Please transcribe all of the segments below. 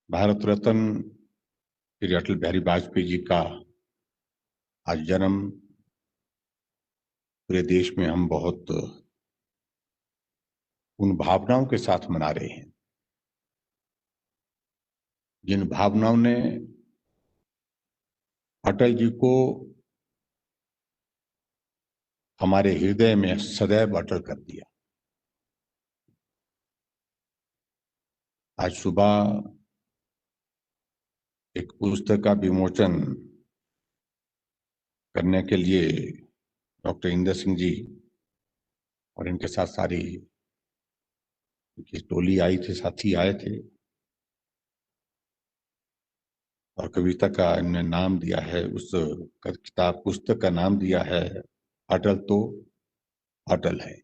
भारत रत्न श्री अटल बिहारी वाजपेयी जी का आज जन्म पूरे देश में हम बहुत उन भावनाओं के साथ मना रहे हैं जिन भावनाओं ने अटल जी को हमारे हृदय में सदैव अटल कर दिया। आज सुबह एक पुस्तक का विमोचन करने के लिए डॉक्टर इंदर सिंह जी और इनके साथ सारी इनकी टोली आई थी, साथी आए थे और कविता का इन्होंने नाम दिया है, उस किताब पुस्तक का नाम दिया है अटल तो अटल है।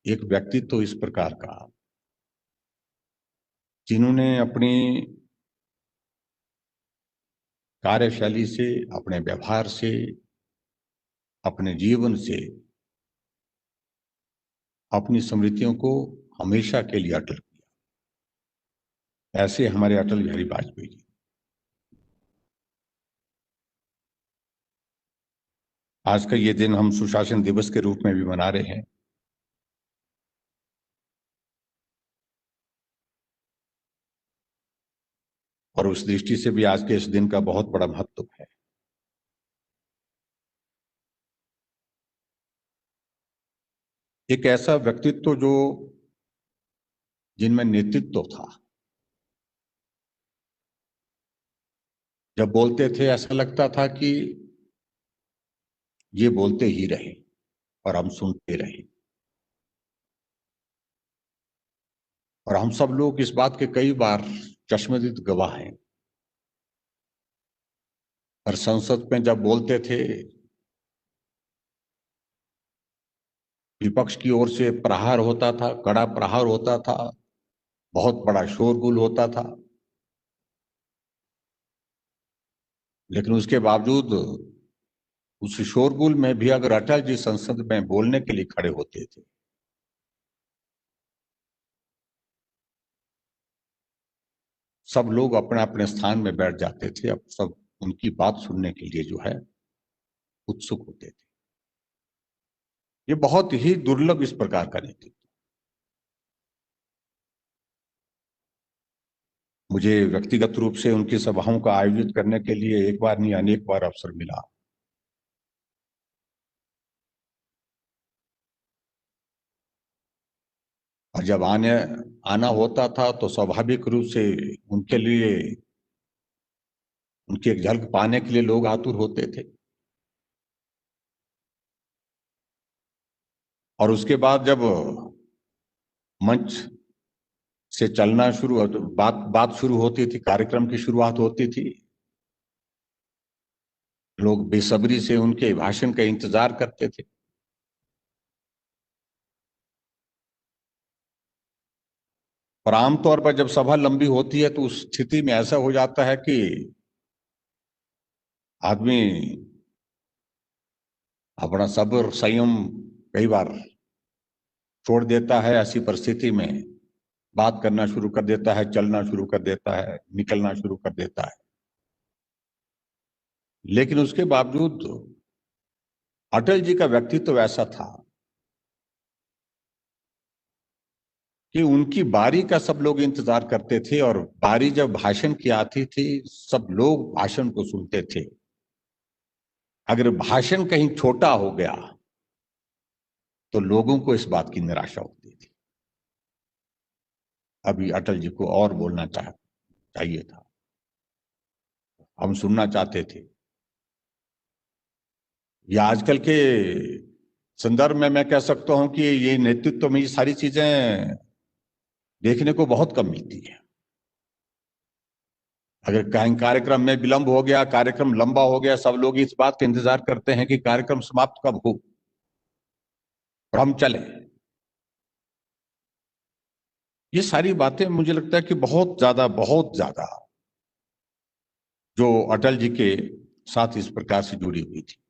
एक व्यक्तित्व तो इस प्रकार का जिन्होंने अपनी कार्यशैली से, अपने व्यवहार से, अपने जीवन से अपनी स्मृतियों को हमेशा के लिए अटल किया। ऐसे हमारे अटल बिहारी वाजपेयी जी। आज का ये दिन हम सुशासन दिवस के रूप में भी मना रहे हैं। और उस दृष्टि से भी आज के इस दिन का बहुत बड़ा महत्व है। एक ऐसा व्यक्तित्व जो जिनमें नेतृत्व था, जब बोलते थे ऐसा लगता था कि ये बोलते ही रहे और हम सुनते रहे। और हम सब लोग इस बात के कई बार चश्मदीद गवाह हैं। और संसद में जब बोलते थे, विपक्ष की ओर से प्रहार होता था, कड़ा प्रहार होता था, बहुत बड़ा शोरगुल होता था, लेकिन उसके बावजूद उस शोरगुल में भी अगर अटल जी संसद में बोलने के लिए खड़े होते थे सब लोग अपने अपने स्थान में बैठ जाते थे। अब सब उनकी बात सुनने के लिए जो है उत्सुक होते थे। ये बहुत ही दुर्लभ इस प्रकार का नेतृत्व। मुझे व्यक्तिगत रूप से उनकी सभाओं का आयोजित करने के लिए एक बार नहीं अनेक बार अवसर मिला। और जब आना होता था तो स्वाभाविक रूप से उनके लिए, उनकी एक झलक पाने के लिए लोग आतुर होते थे। और उसके बाद जब मंच से चलना शुरू, बात बात शुरू होती थी, कार्यक्रम की शुरुआत होती थी, लोग बेसब्री से उनके भाषण का इंतजार करते थे। और आमतौर पर जब सभा लंबी होती है तो उस स्थिति में ऐसा हो जाता है कि आदमी अपना सब्र संयम कई बार छोड़ देता है। ऐसी परिस्थिति में बात करना शुरू कर देता है, चलना शुरू कर देता है, निकलना शुरू कर देता है। लेकिन उसके बावजूद अटल जी का व्यक्तित्व ऐसा था कि उनकी बारी का सब लोग इंतजार करते थे। और बारी जब भाषण की आती थी सब लोग भाषण को सुनते थे। अगर भाषण कहीं छोटा हो गया तो लोगों को इस बात की निराशा होती थी, अभी अटल जी को और बोलना चाहिए था, हम सुनना चाहते थे। या आजकल के संदर्भ में मैं कह सकता हूं कि ये नेतृत्व में ये सारी चीजें देखने को बहुत कम मिलती है। अगर कहीं कार्यक्रम में विलंब हो गया, कार्यक्रम लंबा हो गया, सब लोग इस बात का इंतजार करते हैं कि कार्यक्रम समाप्त कब हो और हम चले। ये सारी बातें मुझे लगता है कि बहुत ज्यादा जो अटल जी के साथ इस प्रकार से जुड़ी हुई थी।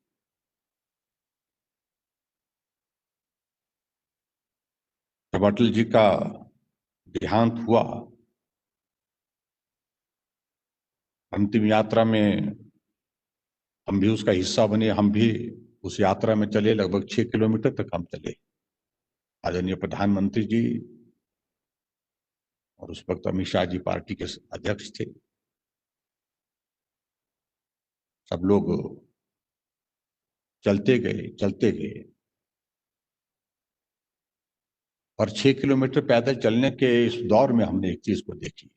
जब अटल जी का देहांत हुआ, अंतिम यात्रा में हम भी उसका हिस्सा बने, हम भी उस यात्रा में चले, लगभग 6 किलोमीटर तक हम चले। आदरणीय प्रधानमंत्री जी और उस वक्त अमित शाह जी पार्टी के अध्यक्ष थे, सब लोग चलते गए चलते गए, और 6 किलोमीटर पैदल चलने के इस दौर में हमने एक चीज को देखी।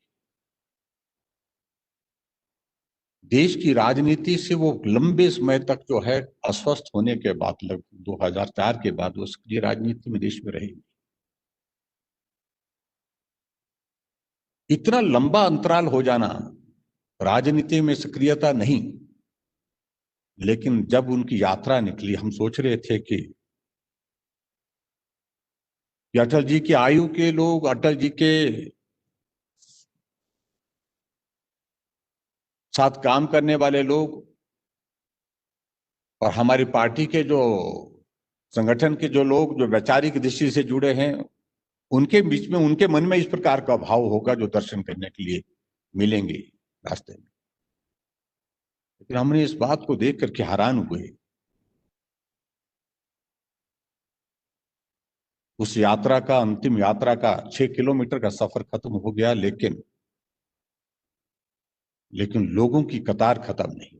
देश की राजनीति से वो लंबे समय तक जो है अस्वस्थ होने के बाद, लगभग 2004 के बाद वो सक्रिय राजनीति में देश में रही। इतना लंबा अंतराल हो जाना, राजनीति में सक्रियता नहीं। लेकिन जब उनकी यात्रा निकली, हम सोच रहे थे कि अटल जी की आयु के लोग, अटल जी के साथ काम करने वाले लोग और हमारी पार्टी के जो संगठन के जो लोग जो वैचारिक दृष्टि से जुड़े हैं, उनके बीच में, उनके मन में इस प्रकार का भाव होगा जो दर्शन करने के लिए मिलेंगे रास्ते में। लेकिन हमने इस बात को देख करके हैरान हुए। उस यात्रा का, अंतिम यात्रा का 6 किलोमीटर का सफर खत्म हो गया, लेकिन लोगों की कतार खत्म नहीं।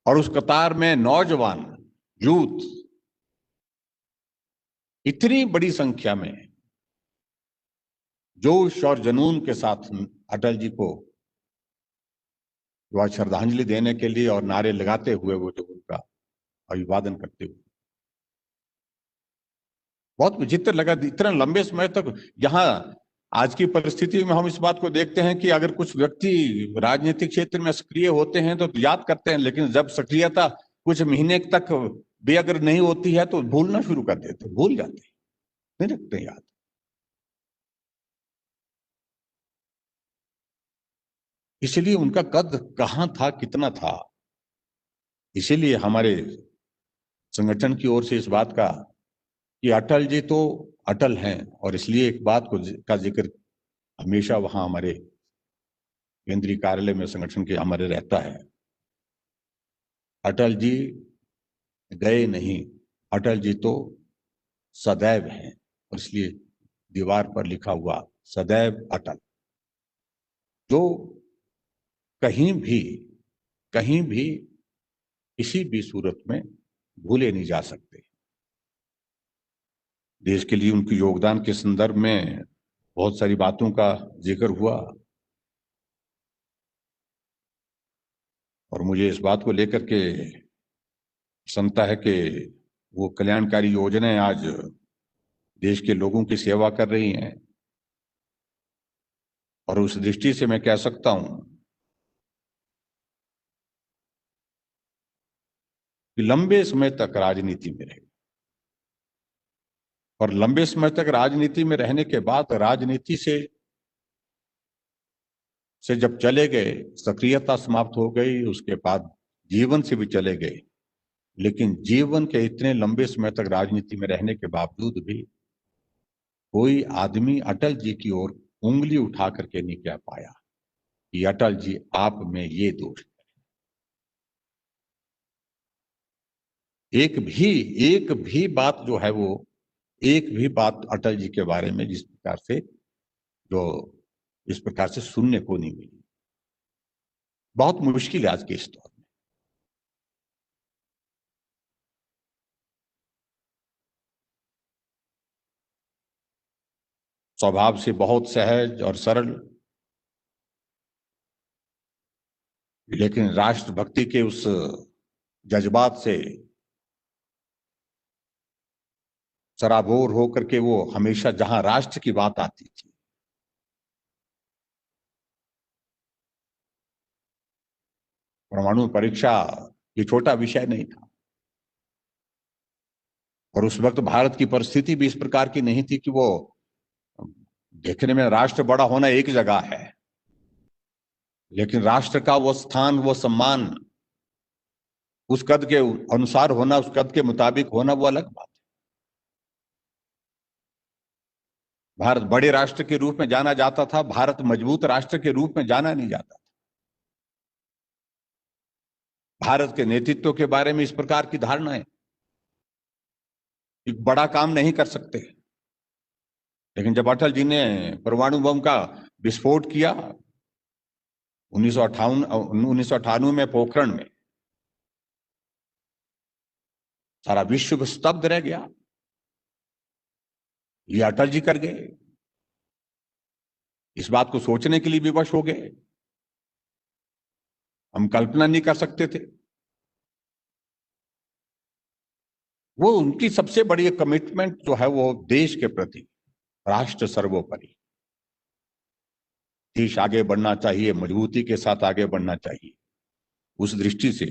और उस कतार में नौजवान, यूथ, इतनी बड़ी संख्या में जोश और जुनून के साथ अटल जी को जो श्रद्धांजलि देने के लिए और नारे लगाते हुए वो जो उनका अभिवादन करते हुए, बहुत विचित्र लगा। इतना लंबे समय तक, यहाँ आज की परिस्थिति में हम इस बात को देखते हैं कि अगर कुछ व्यक्ति राजनीतिक क्षेत्र में सक्रिय होते हैं तो याद करते हैं, लेकिन जब सक्रियता कुछ महीने तक भी अगर नहीं होती है तो भूलना शुरू कर देते, भूल जाते, नहीं रखते याद। इसलिए उनका कद कहां था, कितना था। इसीलिए हमारे संगठन की ओर से इस बात का कि अटल जी तो अटल हैं, और इसलिए एक बात को का जिक्र हमेशा वहां हमारे केंद्रीय कार्यालय में संगठन के हमारे रहता है। अटल जी गए नहीं, अटल जी तो सदैव हैं, और इसलिए दीवार पर लिखा हुआ सदैव अटल, जो कहीं भी, कहीं भी, किसी भी सूरत में भूले नहीं जा सकते। देश के लिए उनके योगदान के संदर्भ में बहुत सारी बातों का जिक्र हुआ, और मुझे इस बात को लेकर के प्रसन्नता है कि वो कल्याणकारी योजनाएं आज देश के लोगों की सेवा कर रही हैं। और उस दृष्टि से मैं कह सकता हूं कि लंबे समय तक राजनीति में रहे, और लंबे समय तक राजनीति में रहने के बाद राजनीति से जब चले गए, सक्रियता समाप्त हो गई, उसके बाद जीवन से भी चले गए। लेकिन जीवन के इतने लंबे समय तक राजनीति में रहने के बावजूद भी कोई आदमी अटल जी की ओर उंगली उठा करके नहीं कह पाया कि अटल जी आप में ये दोष। एक भी बात जो है वो, एक भी बात अटल जी के बारे में जिस प्रकार से, जो इस प्रकार से सुनने को नहीं मिली। बहुत मुश्किल है आज के इस दौर में। स्वभाव से बहुत सहज और सरल, लेकिन राष्ट्रभक्ति के उस जज्बात से सराबोर होकर के वो हमेशा जहां राष्ट्र की बात आती थी, परमाणु परीक्षा ये छोटा विषय नहीं था। और उस वक्त भारत की परिस्थिति भी इस प्रकार की नहीं थी कि वो, देखने में राष्ट्र बड़ा होना एक जगह है, लेकिन राष्ट्र का वो स्थान, वो सम्मान, उस कद के अनुसार होना, उस कद के मुताबिक होना, वो अलग बात भारत बड़े राष्ट्र के रूप में जाना जाता था, भारत मजबूत राष्ट्र के रूप में जाना नहीं जाता था। भारत के नेतृत्व के बारे में इस प्रकार की धारणा है कि बड़ा काम नहीं कर सकते, लेकिन जब अटल जी ने परमाणु बम का विस्फोट किया 1998 में पोखरण में, सारा विश्व स्तब्ध रह गया। ये अटल जी कर गए, इस बात को सोचने के लिए विवश हो गए। हम कल्पना नहीं कर सकते थे। वो उनकी सबसे बड़ी कमिटमेंट जो है वो देश के प्रति, राष्ट्र सर्वोपरि, देश आगे बढ़ना चाहिए, मजबूती के साथ आगे बढ़ना चाहिए। उस दृष्टि से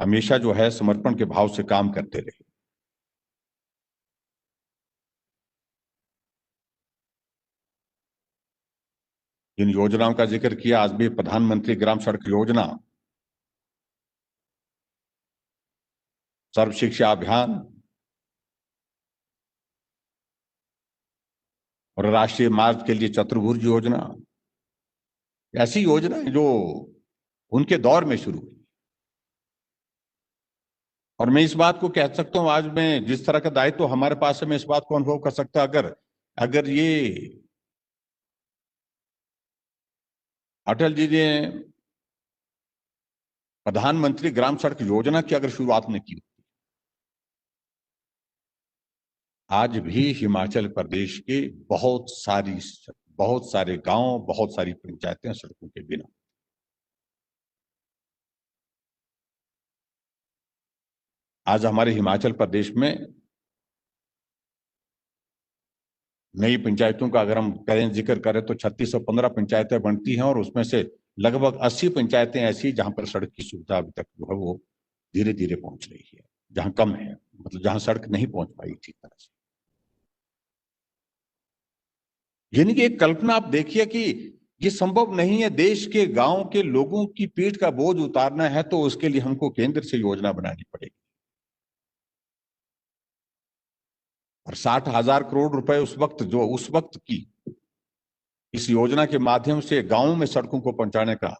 हमेशा जो है समर्पण के भाव से काम करते रहे। जिन योजनाओं का जिक्र किया, आज भी प्रधानमंत्री ग्राम सड़क योजना, सर्व शिक्षा अभियान और राष्ट्रीय मार्ग के लिए चतुर्भुज योजना, ऐसी योजना है जो उनके दौर में शुरू हुई। और मैं इस बात को कह सकता हूं, आज मैं जिस तरह का दायित्व हमारे पास है, मैं इस बात को अनुभव कर सकता, अगर ये अटल जी ने प्रधानमंत्री ग्राम सड़क योजना की अगर शुरुआत ने की, आज भी हिमाचल प्रदेश के बहुत सारे गांव, बहुत सारी पंचायतें सड़कों के बिना। आज हमारे हिमाचल प्रदेश में नई पंचायतों का अगर हम करें, जिक्र करें तो 3615 पंचायतें बनती हैं और उसमें से लगभग 80 पंचायतें ऐसी जहां पर सड़क की सुविधा अभी तक जो है वो धीरे धीरे पहुंच रही है, जहां कम है, मतलब जहां सड़क नहीं पहुंच पाई ठीक तरह से। यानी कि एक कल्पना आप देखिए कि ये संभव नहीं है, देश के गांव के लोगों की पीठ का बोझ उतारना है तो उसके लिए हमको केंद्र से योजना बनानी पड़ेगी। और 60,000 करोड़ रुपए उस वक्त की इस योजना के माध्यम से गांवों में सड़कों को पहुंचाने का,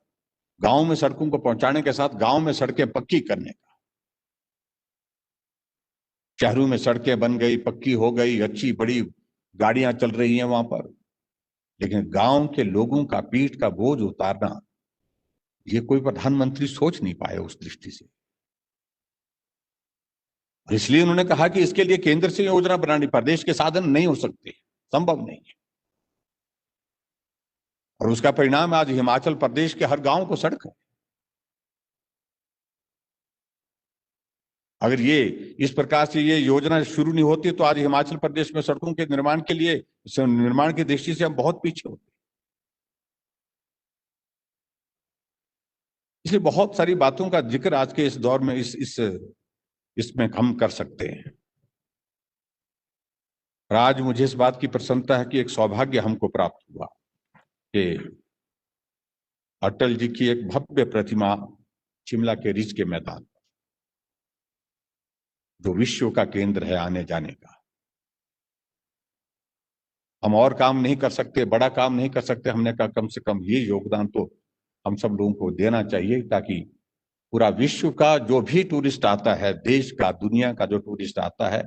गांव में सड़कों को पहुंचाने के साथ गांव में सड़कें पक्की करने का। शहरों में सड़कें बन गई, पक्की हो गई, अच्छी बड़ी गाड़ियां चल रही हैं वहां पर, लेकिन गांव के लोगों का पीठ का बोझ उतारना, ये कोई प्रधानमंत्री सोच नहीं पाए उस दृष्टि से। इसलिए उन्होंने कहा कि इसके लिए केंद्र से योजना बनानी, प्रदेश के साधन नहीं हो सकते, संभव नहीं है। और उसका परिणाम आज हिमाचल प्रदेश के हर गांव को सड़क है। अगर ये इस प्रकार से ये योजना शुरू नहीं होती तो आज हिमाचल प्रदेश में सड़कों के निर्माण के लिए, निर्माण की दृष्टि से हम बहुत पीछे होते। इसलिए बहुत सारी बातों का जिक्र आज के इस दौर में इसमें हम कर सकते हैं। और आज मुझे इस बात की प्रसन्नता है कि एक सौभाग्य हमको प्राप्त हुआ कि अटल जी की एक भव्य प्रतिमा शिमला के रिज के मैदान, जो विश्व का केंद्र है आने जाने का। हम और काम नहीं कर सकते, बड़ा काम नहीं कर सकते, हमने कहा कम से कम ये योगदान तो हम सब लोगों को देना चाहिए, ताकि पूरा विश्व का जो भी टूरिस्ट आता है, देश का, दुनिया का जो टूरिस्ट आता है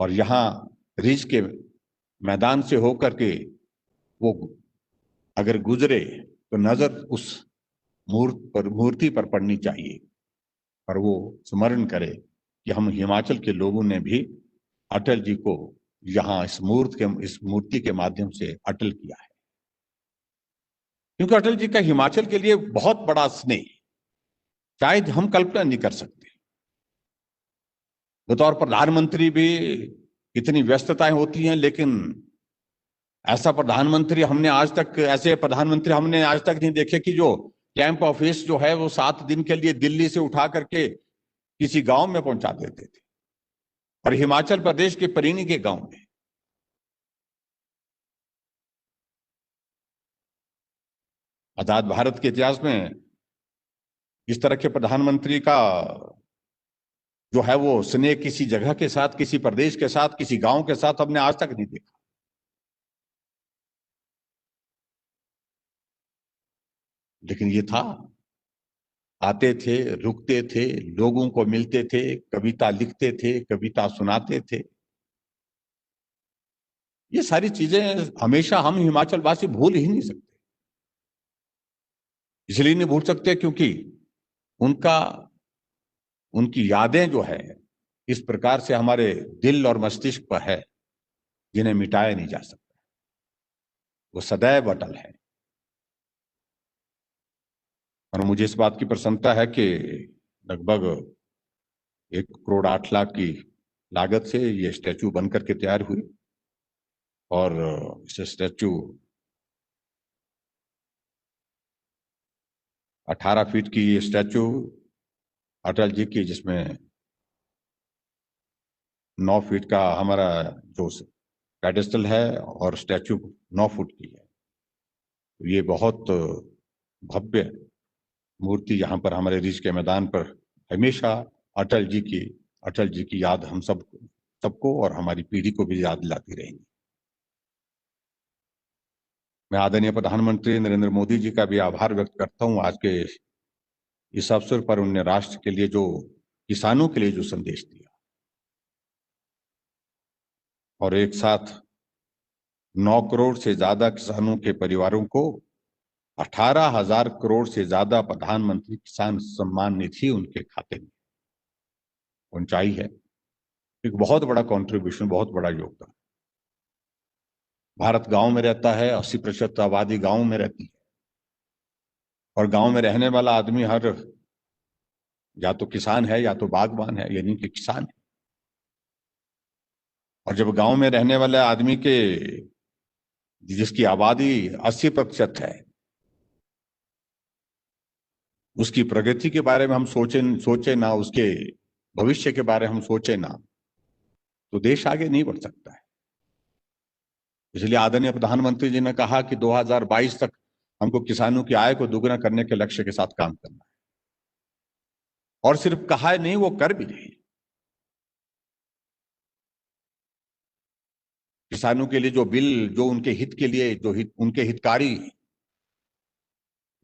और यहाँ रिज के मैदान से होकर के वो अगर गुजरे तो नजर उस मूर्ति पर पड़नी चाहिए और वो स्मरण करे कि हम हिमाचल के लोगों ने भी अटल जी को यहाँ इस मूर्ति के माध्यम से अटल किया है। क्योंकि अटल जी का हिमाचल के लिए बहुत बड़ा स्नेह शायद हम कल्पना नहीं कर सकते। बतौर प्रधानमंत्री भी इतनी व्यस्तताएं होती हैं, लेकिन ऐसे प्रधानमंत्री हमने आज तक नहीं देखे कि जो कैंप ऑफिस जो है वो 7 दिन के लिए दिल्ली से उठा करके किसी गांव में पहुंचा देते थे, और हिमाचल प्रदेश के परीनी के गांव में। आजाद भारत के इतिहास में इस तरह के प्रधानमंत्री का जो है वो स्नेह किसी जगह के साथ, किसी प्रदेश के साथ, किसी गांव के साथ हमने आज तक नहीं देखा। लेकिन ये था, आते थे, रुकते थे, लोगों को मिलते थे, कविता लिखते थे, कविता सुनाते थे। ये सारी चीजें हमेशा हम हिमाचल वासी भूल ही नहीं सकते। इसलिए नहीं भूल सकते क्योंकि उनका उनकी यादें जो है इस प्रकार से हमारे दिल और मस्तिष्क पर है, जिन्हें मिटाया नहीं जा सकता। वो सदैव अटल है। और मुझे इस बात की प्रसन्नता है कि लगभग 1 करोड़ 8 लाख की लागत से ये स्टैचू बनकर के तैयार हुई। और इस स्टैचू 18 फीट की ये स्टैचू अटल जी की, जिसमें 9 फीट का हमारा जो पेडेस्टल है और स्टैचू 9 फुट की है। तो ये बहुत भव्य मूर्ति यहाँ पर हमारे रिज के मैदान पर हमेशा अटल जी की अटल जी की याद हम सबको और हमारी पीढ़ी को भी याद दिलाती रहेंगी। मैं आदरणीय प्रधानमंत्री नरेंद्र मोदी जी का भी आभार व्यक्त करता हूँ। आज के इस अवसर पर उन्होंने राष्ट्र के लिए जो, किसानों के लिए जो संदेश दिया, और एक साथ 9 करोड़ से ज्यादा किसानों के परिवारों को 18,000 करोड़ से ज्यादा प्रधानमंत्री किसान सम्मान निधि उनके खाते में पहुंचाई है। एक बहुत बड़ा कंट्रीब्यूशन, बहुत बड़ा योगदान। भारत गांव में रहता है, 80% आबादी गांव में रहती है, और गांव में रहने वाला आदमी हर या तो किसान है या तो बागवान है, यानी कि किसान है। और जब गांव में रहने वाले आदमी के, जिसकी आबादी 80% है, उसकी प्रगति के बारे में हम सोचे ना, उसके भविष्य के बारे में हम सोचे ना, तो देश आगे नहीं बढ़ सकता है। इसलिए आदरणीय प्रधानमंत्री जी ने कहा कि 2022 तक हमको किसानों की आय को दोगुना करने के लक्ष्य के साथ काम करना है। और सिर्फ कहा है नहीं, वो कर भी रहे। किसानों के लिए जो बिल, जो उनके हित के लिए, उनके हितकारी,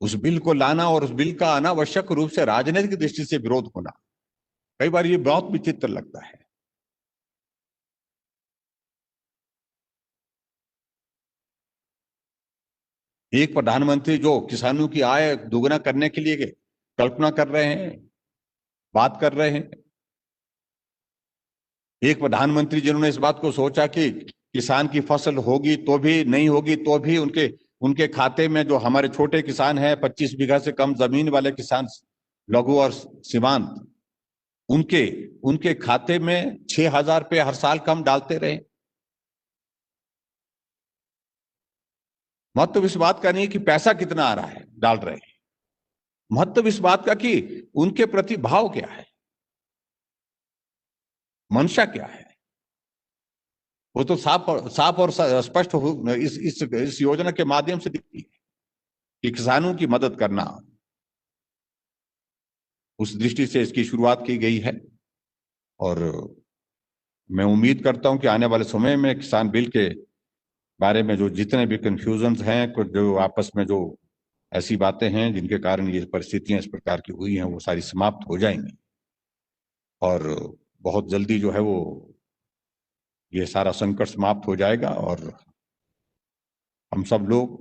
उस बिल को लाना और उस बिल का अनावश्यक रूप से राजनीतिक दृष्टि से विरोध होना, कई बार ये बहुत विचित्र लगता है। एक प्रधानमंत्री जो किसानों की आय दोगुना करने के लिए कल्पना कर रहे हैं, बात कर रहे हैं। एक प्रधानमंत्री जिन्होंने इस बात को सोचा कि किसान की फसल होगी तो भी, नहीं होगी तो भी, उनके उनके खाते में, जो हमारे छोटे किसान हैं, 25 बीघा से कम जमीन वाले किसान, लघु और सीमांत, उनके उनके खाते में 6,000 रुपये हर साल कम डालते रहे। महत्व इस बात का नहीं कि पैसा कितना आ रहा है, डाल रहे हैं। महत्व इस बात का कि उनके प्रति भाव क्या है, मंशा क्या है। वो तो साफ और स्पष्ट इस योजना के माध्यम से दिखती है कि किसानों की मदद करना, उस दृष्टि से इसकी शुरुआत की गई है। और मैं उम्मीद करता हूं कि आने वाले समय में किसान बिल के बारे में जो जितने भी कंफ्यूजन हैं, कुछ जो आपस में जो ऐसी बातें हैं जिनके कारण ये परिस्थितियां इस प्रकार की हुई हैं, वो सारी समाप्त हो जाएंगी। और बहुत जल्दी जो है वो ये सारा संकट समाप्त हो जाएगा, और हम सब लोग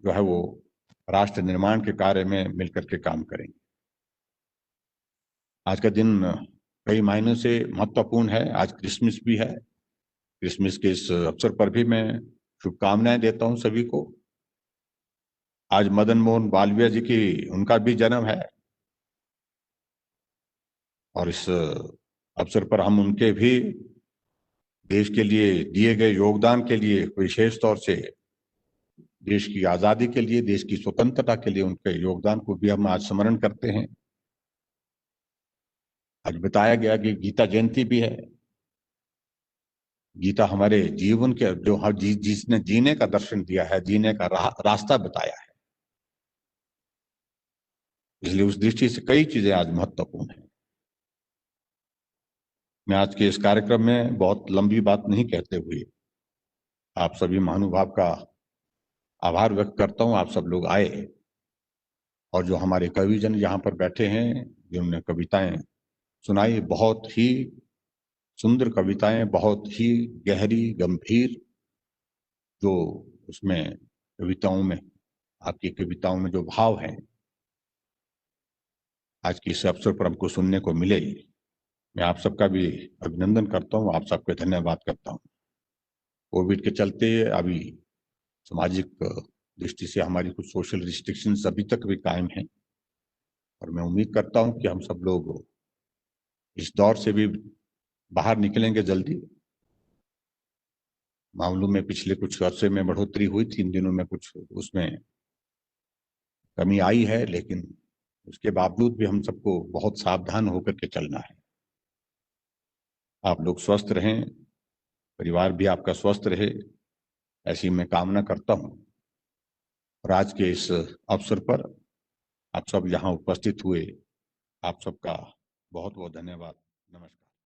जो है वो राष्ट्र निर्माण के कार्य में मिलकर के काम करेंगे। आज का दिन कई मायनों से महत्वपूर्ण है। आज क्रिसमस भी है। क्रिसमस के इस अवसर पर भी मैं शुभकामनाएं देता हूं सभी को। आज मदन मोहन मालवीय जी की, उनका भी जन्म है, और इस अवसर पर हम उनके भी देश के लिए दिए गए योगदान के लिए, विशेष तौर से देश की आजादी के लिए, देश की स्वतंत्रता के लिए उनके योगदान को भी हम आज स्मरण करते हैं। आज बताया गया कि गीता जयंती भी है। गीता हमारे जीवन के जो जिसने जीने का दर्शन दिया है, जीने का रास्ता बताया है, इसलिए उस दृष्टि से कई चीजें आज महत्वपूर्ण है। मैं आज के इस कार्यक्रम में बहुत लंबी बात नहीं कहते हुए आप सभी महानुभाव का आभार व्यक्त करता हूं। आप सब लोग आए, और जो हमारे कविजन यहाँ पर बैठे हैं, जिन्होंने कविताएं सुनाई, बहुत ही सुंदर कविताएं, बहुत ही गहरी, गंभीर, जो उसमें कविताओं में, आपकी कविताओं में जो भाव है, आज के इस अवसर पर हमको सुनने को मिले। मैं आप सबका भी अभिनंदन करता हूँ, आप सबके धन्यवाद करता हूँ। कोविड के चलते अभी सामाजिक दृष्टि से हमारी कुछ सोशल रिस्ट्रिक्शंस अभी तक भी कायम हैं, और मैं उम्मीद करता हूँ कि हम सब लोग इस दौर से भी बाहर निकलेंगे जल्दी। मामलों में पिछले कुछ अरसे में बढ़ोतरी हुई थी, इन दिनों में कुछ उसमें कमी आई है, लेकिन उसके बावजूद भी हम सबको बहुत सावधान होकर के चलना है। आप लोग स्वस्थ रहें, परिवार भी आपका स्वस्थ रहे, ऐसी मैं कामना करता हूँ। और आज के इस अवसर पर आप सब यहाँ उपस्थित हुए, आप सबका बहुत बहुत धन्यवाद। नमस्कार।